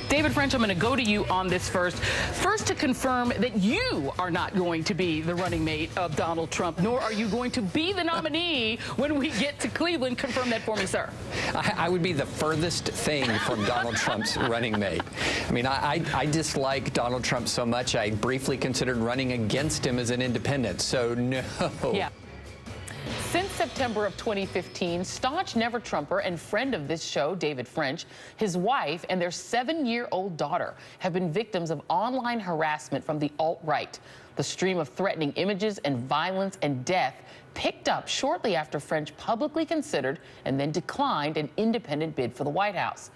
David French, I'm going to go to you on this first. First, to confirm that you are not going to be the running mate of Donald Trump, nor are you going to be the nominee when we get to Cleveland. Confirm that for me, sir. I would be the furthest thing from Donald Trump's running mate. I mean, I dislike Donald Trump so much, I briefly considered running against him as an independent, so no. Yeah. Since September of 2015, staunch never-Trumper and friend of this show, David French, his wife, and their 7-year-old daughter have been victims of online harassment from the alt-right. The stream of threatening images and violence and death picked up shortly after French publicly considered and then declined an independent bid for the White House.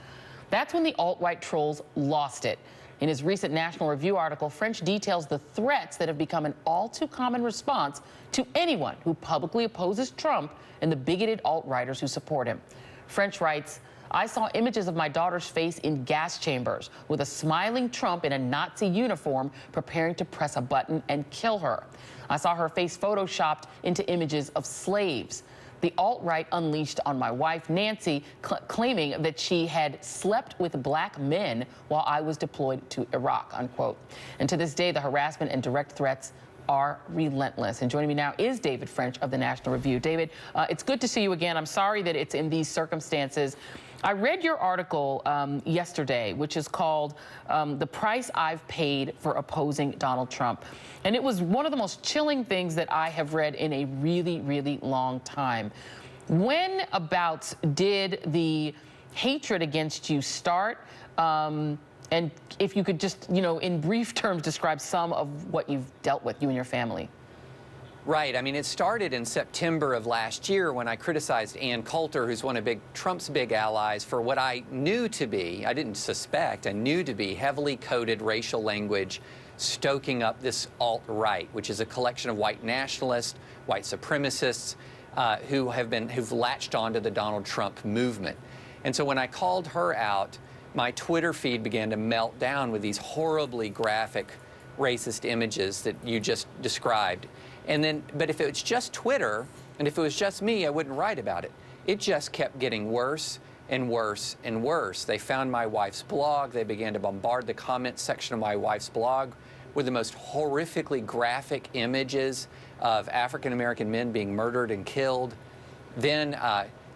That's when the alt-right trolls lost it. In his recent National Review article, French details the threats that have become an all-too-common response to anyone who publicly opposes Trump and the bigoted alt-righters who support him. French writes, "I saw images of my daughter's face in gas chambers with a smiling Trump in a Nazi uniform preparing to press a button and kill her. I saw her face photoshopped into images of slaves. The alt-right unleashed on my wife, Nancy, claiming that she had slept with black men while I was deployed to Iraq," unquote. And to this day, the harassment and direct threats are relentless. And joining me now is David French of the National Review. David, it's good to see you again. I'm sorry that it's in these circumstances. I read your article yesterday, which is called "The Price I've Paid for Opposing Donald Trump." And it was one of the most chilling things that I have read in a really, really long time. When about did the hatred against you start? And if you could just, in brief terms, describe some of what you've dealt with, you and your family. Right. I mean, it started in September of last year when I criticized Ann Coulter, who's one of Trump's big allies, for what I knew to be, I didn't suspect, I knew to be heavily coded racial language stoking up this alt-right, which is a collection of white nationalists, white supremacists who've latched onto the Donald Trump movement. And so when I called her out, my Twitter feed began to melt down with these horribly graphic racist images that you just described. And then, but if it was just Twitter, and if it was just me, I wouldn't write about it. It just kept getting worse and worse and worse. They found my wife's blog. They began to bombard the comments section of my wife's blog with the most horrifically graphic images of African-American men being murdered and killed. Then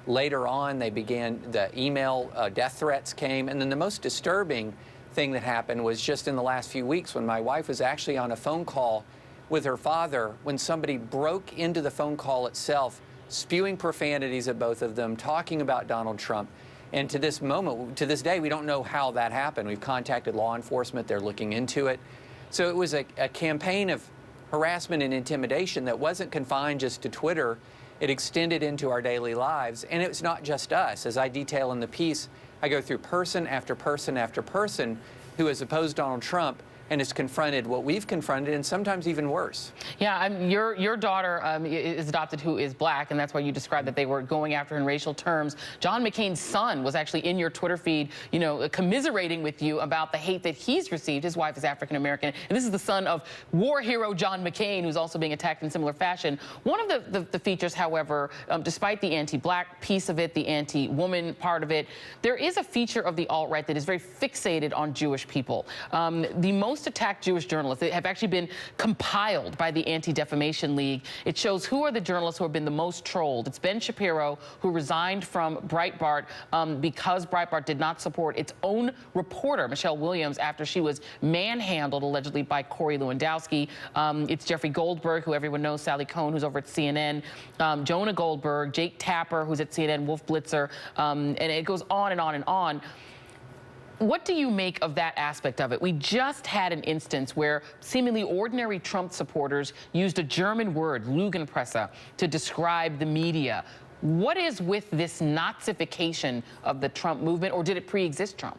later on, the email death threats came. And then the most disturbing thing that happened was just in the last few weeks when my wife was actually on a phone call with her father when somebody broke into the phone call itself, spewing profanities at both of them, talking about Donald Trump. And to this moment, to this day, we don't know how that happened. We've contacted law enforcement. They're looking into it. So it was a campaign of harassment and intimidation that wasn't confined just to Twitter. It extended into our daily lives. And it was not just us. As I detail in the piece, I go through person after person after person who has opposed Donald Trump and has confronted what we've confronted, and sometimes even worse. Yeah, your daughter is adopted, who is black, and that's why you described that they were going after her in racial terms. John McCain's son was actually in your Twitter feed, commiserating with you about the hate that he's received. His wife is African American, and this is the son of war hero John McCain, who's also being attacked in similar fashion. One of the features, however, despite the anti-black piece of it, the anti-woman part of it, there is a feature of the alt-right that is very fixated on Jewish people. The most attacked Jewish journalists that have actually been compiled by the Anti-Defamation League. It shows who are the journalists who have been the most trolled. It's Ben Shapiro, who resigned from Breitbart because Breitbart did not support its own reporter, Michelle Williams, after she was manhandled allegedly by Corey Lewandowski. It's Jeffrey Goldberg, who everyone knows, Sally Cohn, who's over at CNN, Jonah Goldberg, Jake Tapper, who's at CNN, Wolf Blitzer, and it goes on and on and on. What do you make of that aspect of it? We just had an instance where seemingly ordinary Trump supporters used a German word, Lügenpresse, to describe the media. What is with this Nazification of the Trump movement, or did it pre-exist Trump?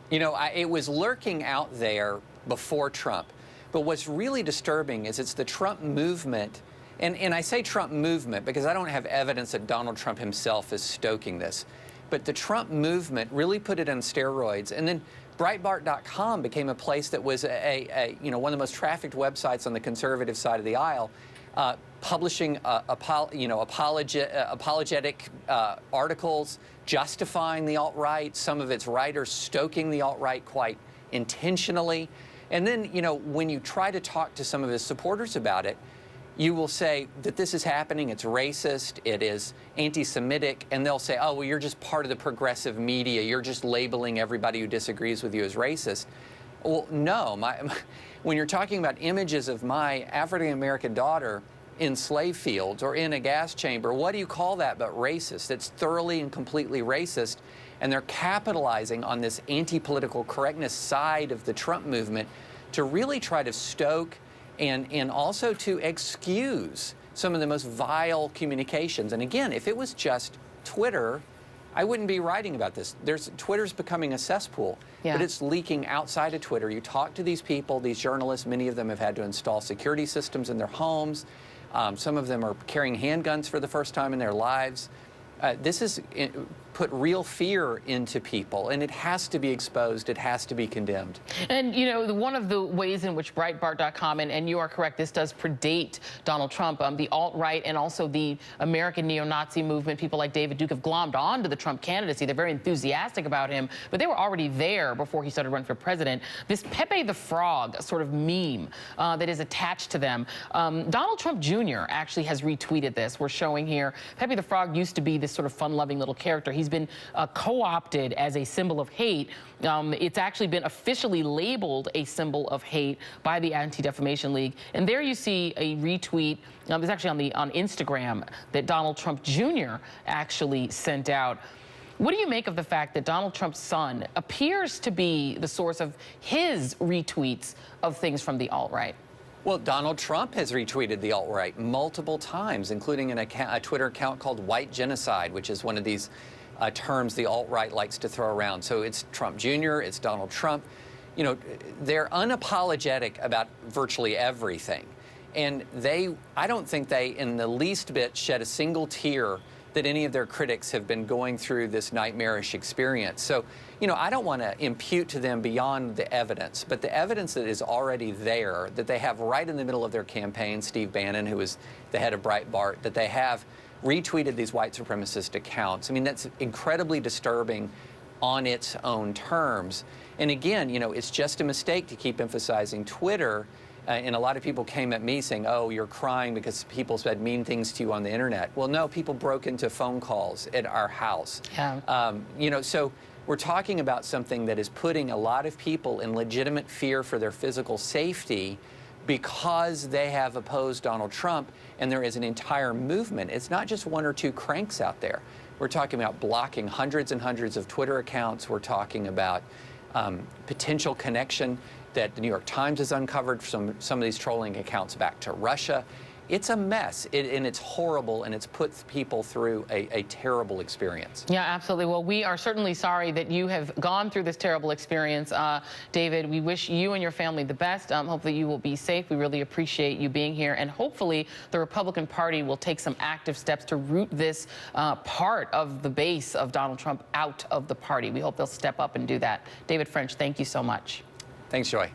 It was lurking out there before Trump. But what's really disturbing is it's the Trump movement, and I say Trump movement because I don't have evidence that Donald Trump himself is stoking this. But the Trump movement really put it on steroids. And then Breitbart.com became a place that was one of the most trafficked websites on the conservative side of the aisle. publishing apologetic articles justifying the alt-right, some of its writers stoking the alt-right quite intentionally. And then, you know, when you try to talk to some of his supporters about it, you will say that this is happening, it's racist, it is anti-Semitic, and they'll say, oh, well, you're just part of the progressive media, you're just labeling everybody who disagrees with you as racist. Well, no, when you're talking about images of my African-American daughter in slave fields or in a gas chamber, what do you call that but racist? It's thoroughly and completely racist, and they're capitalizing on this anti-political correctness side of the Trump movement to really try to stoke and also to excuse some of the most vile communications. And again, if it was just Twitter, I wouldn't be writing about this. Twitter's becoming a cesspool, but it's leaking outside of Twitter. You talk to these people, these journalists, many of them have had to install security systems in their homes. Some of them are carrying handguns for the first time in their lives. This has put real fear into people, and it has to be exposed. It has to be condemned. And, you know, one of the ways in which Breitbart.com, and you are correct, this does predate Donald Trump, the alt-right and also the American neo-Nazi movement, people like David Duke have glommed onto the Trump candidacy. They're very enthusiastic about him, but they were already there before he started running for president. This Pepe the Frog sort of meme that is attached to them. Donald Trump Jr. actually has retweeted this. We're showing here, Pepe the Frog used to be this sort of fun-loving little character. He's been co-opted as a symbol of hate. It's actually been officially labeled a symbol of hate by the Anti-Defamation League. And there you see a retweet. It's actually on Instagram that Donald Trump Jr. actually sent out. What do you make of the fact that Donald Trump's son appears to be the source of his retweets of things from the alt-right? Well, Donald Trump has retweeted the alt-right multiple times, including a Twitter account called White Genocide, which is one of these terms the alt-right likes to throw around. So it's Trump Jr., it's Donald Trump. You know, they're unapologetic about virtually everything. And I don't think they in the least bit shed a single tear that any of their critics have been going through this nightmarish experience. So, you know, I don't want to impute to them beyond the evidence, but the evidence that is already there, that they have right in the middle of their campaign, Steve Bannon, who is the head of Breitbart, that they have retweeted these white supremacist accounts. I mean, that's incredibly disturbing on its own terms. And again, you know, it's just a mistake to keep emphasizing Twitter. And a lot of people came at me saying, oh, you're crying because people said mean things to you on the internet. Well, no, people broke into phone calls at our house. Yeah. You know, so we're talking about something that is putting a lot of people in legitimate fear for their physical safety because they have opposed Donald Trump, and there is an entire movement. It's not just one or two cranks out there. We're talking about blocking hundreds and hundreds of Twitter accounts. We're talking about potential connection that the New York Times has uncovered from some of these trolling accounts back to Russia. It's a mess, and it's horrible, and it's put people through a terrible experience. Yeah, absolutely. Well, we are certainly sorry that you have gone through this terrible experience, David. We wish you and your family the best. Hopefully you will be safe. We really appreciate you being here, and hopefully the Republican Party will take some active steps to root this part of the base of Donald Trump out of the party. We hope they'll step up and do that. David French, thank you so much. Thanks, Joy.